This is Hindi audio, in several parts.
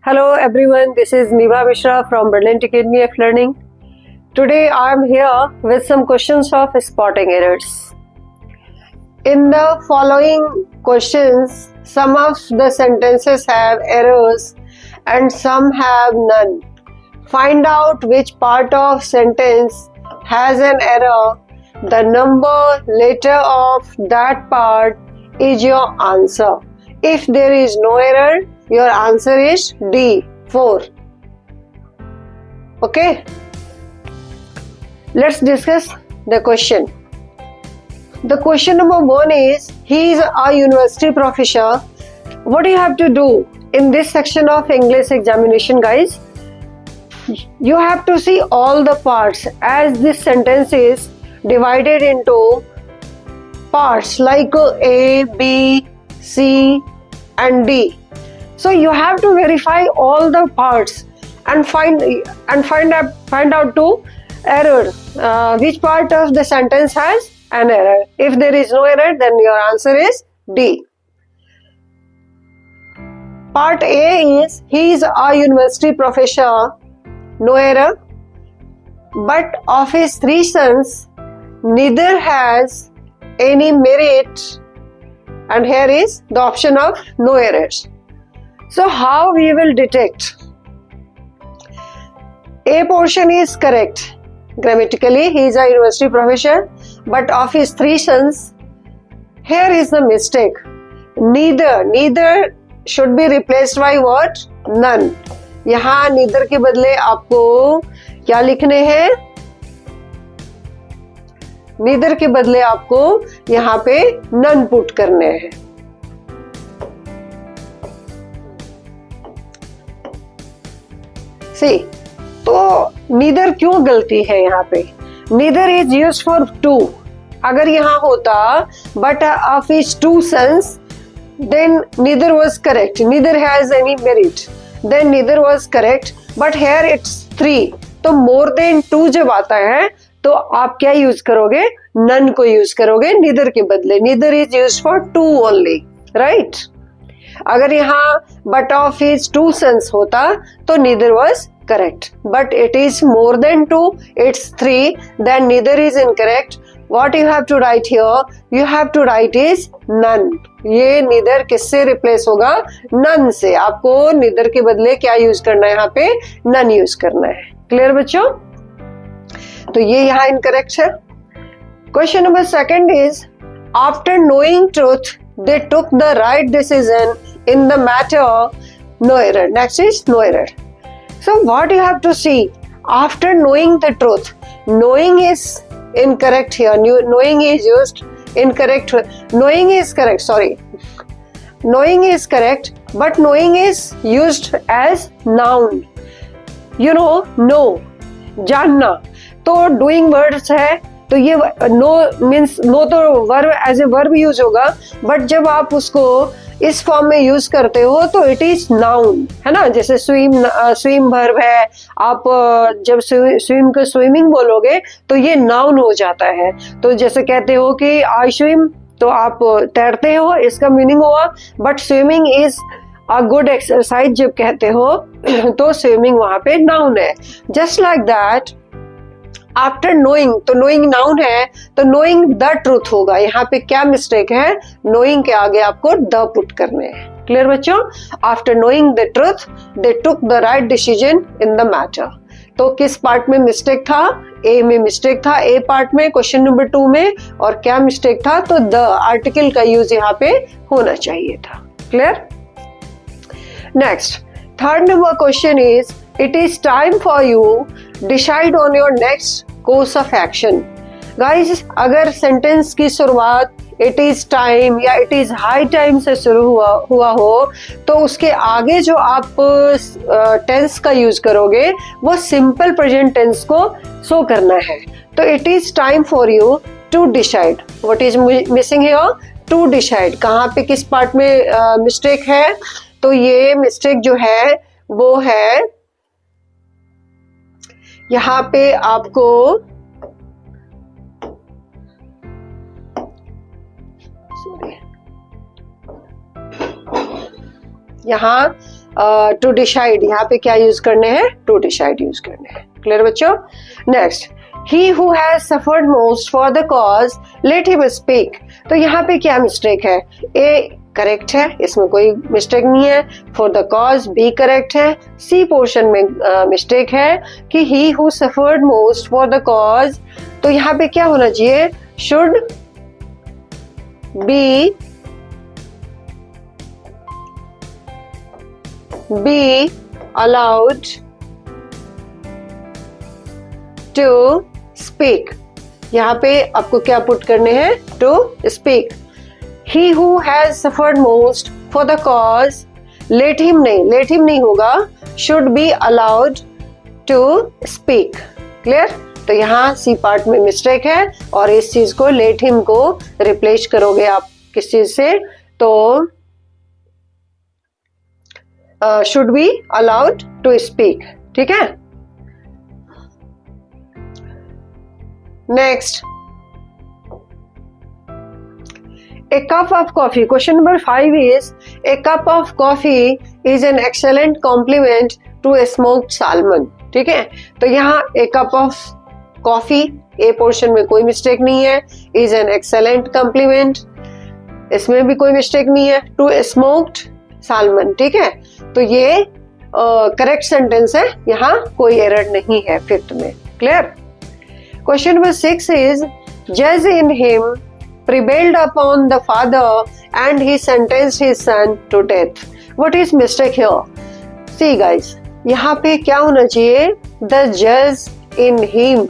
Hello everyone, this is Niva Mishra from Brilliant Academy of Learning. Today I am here with some questions of spotting errors. In the following questions, some of the sentences have errors and some have none. Find out which part of sentence has an error. The number, letter of that part is your answer. If there is no error, your answer is D, 4. Okay? Let's discuss the question. The question number 1 is, he is a university professor. What do you have to do in this section of English examination, guys? You have to see all the parts, as this sentence is divided into parts like A, B, C and D. So you have to verify all the parts and find out to error. Which part of the sentence has an error? If there is no error, then your answer is D. Part A is, he is a university professor. No error. But of his 3 sons, neither has any merit. And here is the option of no errors. So how we will detect? A portion is correct. Grammatically, he is a university professor, but of his 3 sons, here is the mistake. Neither should be replaced by what? None. यहाँ neither के बदले आपको क्या लिखने हैं? Neither के बदले आपको यहाँ पे none put करने हैं. See, तो neither क्यों गलती है यहाँ पे? Neither is used for 2. अगर यहाँ होता but of his 2 sons, then neither was correct. Neither has any merit. Then neither was correct. But here it's 3. तो more than 2 जब आता है तो आप क्या यूज करोगे? None को यूज करोगे neither के बदले. Neither is used for 2 only, right? अगर यहाँ but of his 2 sons होता तो neither was correct. But it is more than 2, it's 3, then neither is incorrect. What you have to write here? You have to write is none. ये neither किससे replace होगा? None से. आपको neither के बदले क्या यूज करना है? यहाँ पे none यूज करना है. Clear बच्चों? तो ये यहाँ incorrect है. Question number 2 is, after knowing truth, they took the right decision in the matter. No error. Next is no error. So what you have to see? After knowing the truth, knowing is incorrect here. Knowing is used incorrect. Knowing is correct. Sorry. Knowing is correct, but knowing is used as noun. You know, know, जानना. तो doing words है. तो ये know means know तो verb as a verb use होगा, बट जब आप उसको इस फॉर्म में यूज करते हो तो इट इज नाउन, है ना. जैसे स्विम वर्ब है, आप जब स्विम को स्विमिंग बोलोगे तो ये नाउन हो जाता है. तो जैसे कहते हो कि आई स्विम, तो आप तैरते हो, इसका मीनिंग हुआ. But swimming is a good exercise जब कहते हो तो स्विमिंग वहां पे नाउन है. Just like that after knowing, तो नोइंग नाउन है तो नोइंग द ट्रूथ होगा. यहाँ पे क्या मिस्टेक है? नोइंग के आगे आपको द पुट करने हैं. क्लियर बच्चों? After knowing the truth they took the right decision in the matter. तो किस पार्ट में मिस्टेक था? ए में मिस्टेक था, ए पार्ट में, क्वेश्चन नंबर 2 में. और क्या मिस्टेक था? तो द आर्टिकल का यूज यहाँ पे होना चाहिए था. Clear? Next, 3rd number question is, it is time for you decide on your next course of action. Guys, अगर सेंटेंस की शुरुआत it is time या it is high time से शुरू हुआ हो तो उसके आगे जो आप टेंस का यूज करोगे वो सिंपल प्रेजेंट टेंस को शो करना है. तो it is time for you to decide. What is missing here? To decide. कहाँ पे किस पार्ट में मिस्टेक है? तो ये मिस्टेक जो है वो है यहाँ पे आपको यहाँ टू डिसाइड, यहाँ पे क्या यूज करने हैं, टू डिसाइड यूज करने हैं। क्लियर बच्चों? Next, he who has suffered most for the cause let him speak. तो यहाँ पे क्या मिस्टेक है? ए करेक्ट है, इसमें कोई मिस्टेक नहीं है। For the cause be correct है। सी पोर्शन में मिस्टेक है कि he who suffered most for the cause, तो यहाँ पे क्या होना चाहिए, should be allowed to speak। यहाँ पे आपको क्या पुट करने हैं, to speak। he who has suffered most for the cause, let him नहीं होगा, should be allowed to speak। Clear? तो यहाँ सी पार्ट में मिस्टेक है और इस चीज को let him को रिप्लेस करोगे आप किस चीज से, तो should be allowed to speak। ठीक है? Next, a cup of coffee, question number 5 is a cup of coffee is an excellent compliment to a smoked salmon। ठीक है? तो यहाँ a cup of coffee, A portion में कोई मिस्टेक नहीं है, is an excellent compliment, इसमें भी कोई मिस्टेक नहीं है, to a smoked salmon। ठीक है? तो ये करेक्ट सेंटेंस है, यहाँ कोई एरर नहीं है फिफ्थ में। क्लियर? क्वेश्चन नंबर 6 इज जज in him prevailed upon the father and he sentenced his son to death। What is mistake here? See guys, यहाँ पे क्या होना चाहिए, the judge in him।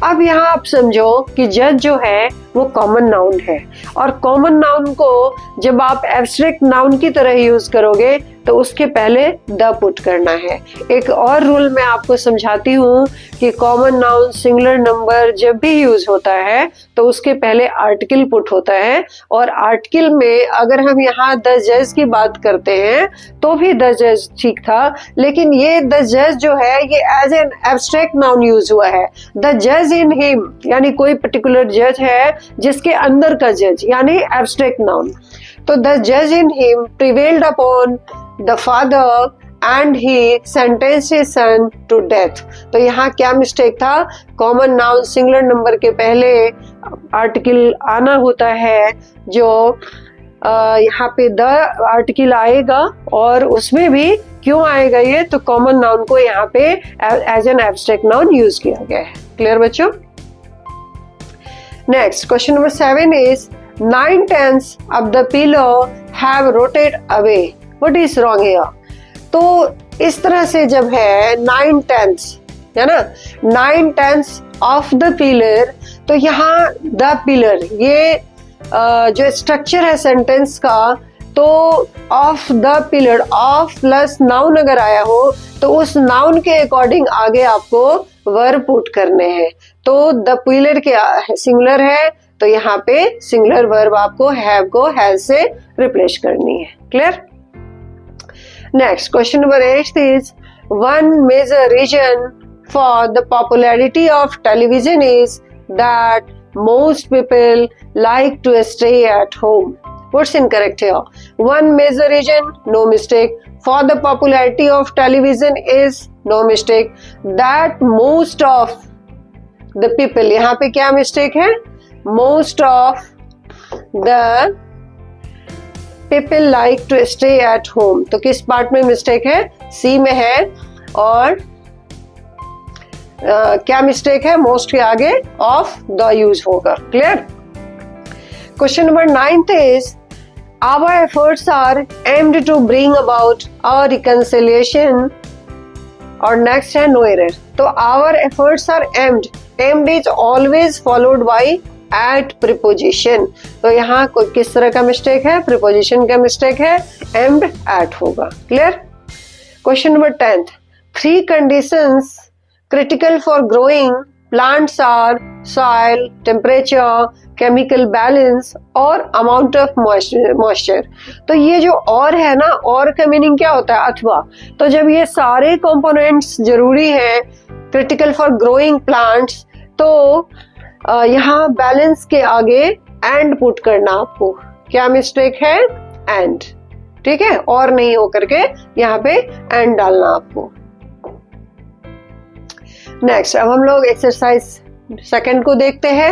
अब यहाँ आप समझो कि जज जो है वो कॉमन नाउन है, और कॉमन नाउन को जब आप एब्स्ट्रैक्ट नाउन की तरह यूज करोगे तो उसके पहले द पुट करना है। एक और रूल मैं आपको समझाती हूँ कि कॉमन नाउन सिंगुलर नंबर जब भी यूज होता है तो उसके पहले आर्टिकल पुट होता है, और आर्टिकल में अगर हम यहाँ द जज की बात करते हैं तो भी द जज ठीक था, लेकिन ये द जज जो है ये as an abstract noun use हुआ है। द जज इन हिम यानी कोई पर्टिकुलर जज है जिसके अंदर का जज, यानी एब्स्ट्रैक्ट नाउन। तो द जज in him prevailed upon the father and he sentenced his son to death. तो यहाँ क्या मिस्टेक था, कॉमन नाउन सिंगुलर नंबर के पहले आर्टिकल आना होता है, जो यहाँ पे द आर्टिकल आएगा, और उसमें भी क्यों आएगा ये, तो कॉमन नाउन को यहाँ पे as an abstract noun use किया गया है। क्लियर बच्चों? Next, question number 7 is 9/10 of the pillow have rotted away। What is wrong here? तो इस तरह से जब है 9/10 है ना, 9/10 of the pillar, तो यहाँ the pillar ये जो स्ट्रक्चर है सेंटेंस का, तो of the pillar, of plus noun अगर आया हो तो उस नाउन के अकॉर्डिंग आगे आपको वर्ब पुट करने हैं। तो द पिलर के सिंगुलर है तो यहाँ पे सिंगुलर वर्ब आपको हैव को हैज से रिप्लेस करनी है। Clear? Next, question number 8 is one major reason for the popularity of television is that most people like to stay at home। What's incorrect here? One major reason, no mistake. For the popularity of television is no mistake. That most of the people, यहाँ पे क्या mistake है? Most of the people like to stay at home। तो किस पार्ट में मिस्टेक है? सी में है, और क्या मिस्टेक है? मोस्ट के आगे ऑफ द यूज होगा। Clear? Question number 9 is our efforts are aimed to bring about a reconciliation, और नेक्स्ट है नो एरर। तो our efforts are aimed, aimed is always followed by at preposition. तो यहाँ कोई किस तरह का मिस्टेक है? प्रीपोजिशन का मिस्टेक है, एम्ड एट होगा। Clear? Question number 10 3 conditions critical for growing plants are soil, temperature, chemical balance और amount of moisture। तो ये जो और है ना, और का मीनिंग क्या होता है? अथवा। तो जब ये सारे कंपोनेंट्स जरूरी हैं critical for growing plants, तो यहाँ बैलेंस के आगे एंड पुट करना आपको। क्या मिस्टेक है? एंड। ठीक है, और नहीं हो करके यहाँ पे एंड डालना आपको। नेक्स्ट, अब हम लोग एक्सरसाइज सेकंड को देखते हैं।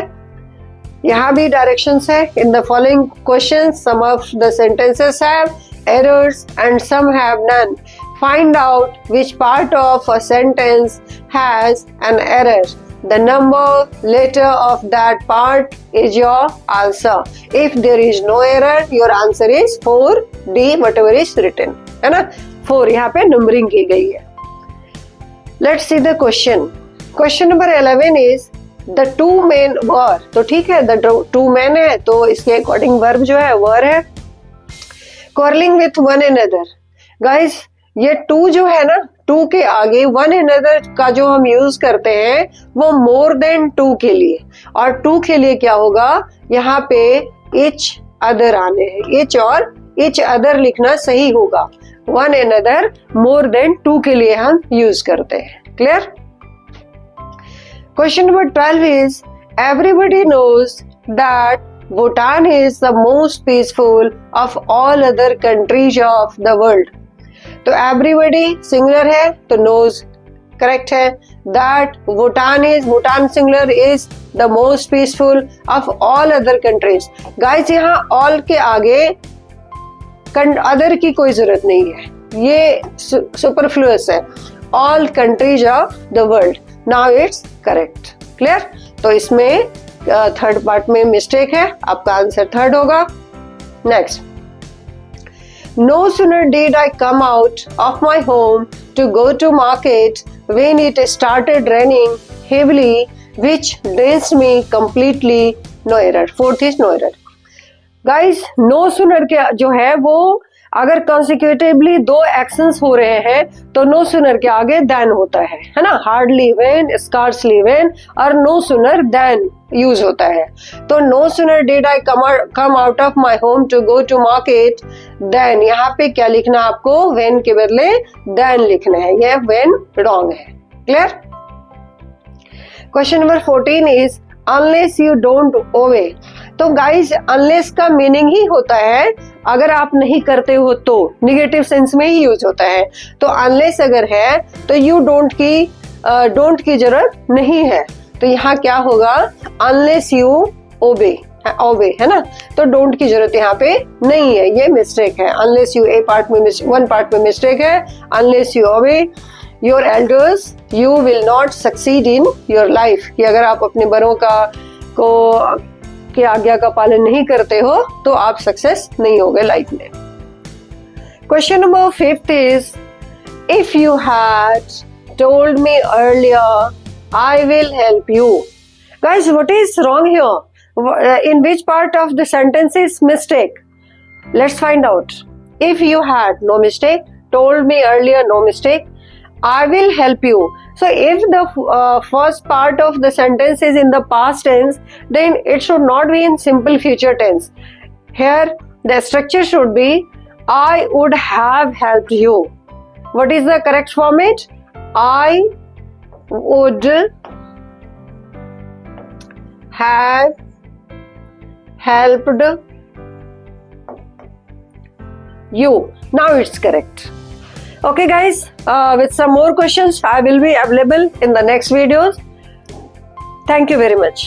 यहाँ भी डायरेक्शंस है। In the following question some of the sentences have errors and some have none. Find out which part of a sentence has an error. The number letter of that part is your answer. If there is no error, your answer is 4D, whatever is written. है ना, 4 यहाँ पे नंबरिंग की गई है। Let's see the question. Question number 11 is the two men were. तो ठीक है, the two men है तो इसके अकॉर्डिंग वर्ब जो है were है। Quarreling with one another. Guys, ये टू जो है ना, टू के आगे वन अनदर का जो हम यूज करते हैं वो मोर देन टू के लिए, और टू के लिए क्या होगा, यहाँ पे इच अदर आने हैं। इच और इच अदर लिखना सही होगा। One another more than two के लिए हम यूज करते हैं। Clear? Question number 12 is everybody knows that Bhutan is the most peaceful of all other countries of the world. तो एवरीबडी सिंगुलर है तो नोज करेक्ट है। That Bhutan singular is the most peaceful of all other countries. Guys, यहाँ ऑल के आगे अदर की कोई जरूरत नहीं है, ये सुपरफ्लुअस है। All countries of the world, now it's correct. Clear? तो इसमें थर्ड पार्ट में मिस्टेक है, आपका आंसर थर्ड होगा। Next, no sooner did I come out of my home to go to market when it started raining heavily, which drenched me completely. No error. Fourth is no error. Guys, no sooner के जो है वो अगर consecutively दो actions हो रहे हैं तो no sooner के आगे than होता है ना। hardly when, scarcely when और no sooner than यूज होता है। तो no sooner did I come out of my home to go to market then, यहाँ पे क्या लिखना आपको, when के बदले than लिखना है, यह when wrong है। Clear? Question number 14 is unless you don't obey. तो गाइस, unless का मीनिंग ही होता है अगर आप नहीं करते हो तो, निगेटिव सेंस में ही यूज होता है। तो unless अगर है तो you don't की जरूरत नहीं है। तो यहाँ क्या होगा, unless you obey है ना, तो डोंट की जरूरत यहाँ पे नहीं है, ये मिस्टेक है। unless you वन पार्ट में मिस्टेक है। unless you obey your elders you will not succeed in your life, कि अगर आप अपने बड़ों की आज्ञा का पालन नहीं करते हो तो आप सक्सेस नहीं होगे लाइफ में। Question number 5 is if you had told me earlier I will help you. Guys, what is wrong here? In which part of the sentence is mistake? Let's find out. If you had, no mistake. Told me earlier, no mistake. I will help you. So if the first part of the sentence is in the past tense, then it should not be in simple future tense. Here the structure should be I would have helped you. What is the correct format? I would have helped you. Now it's correct. Okay guys, with some more questions I will be available in the next videos. Thank you very much.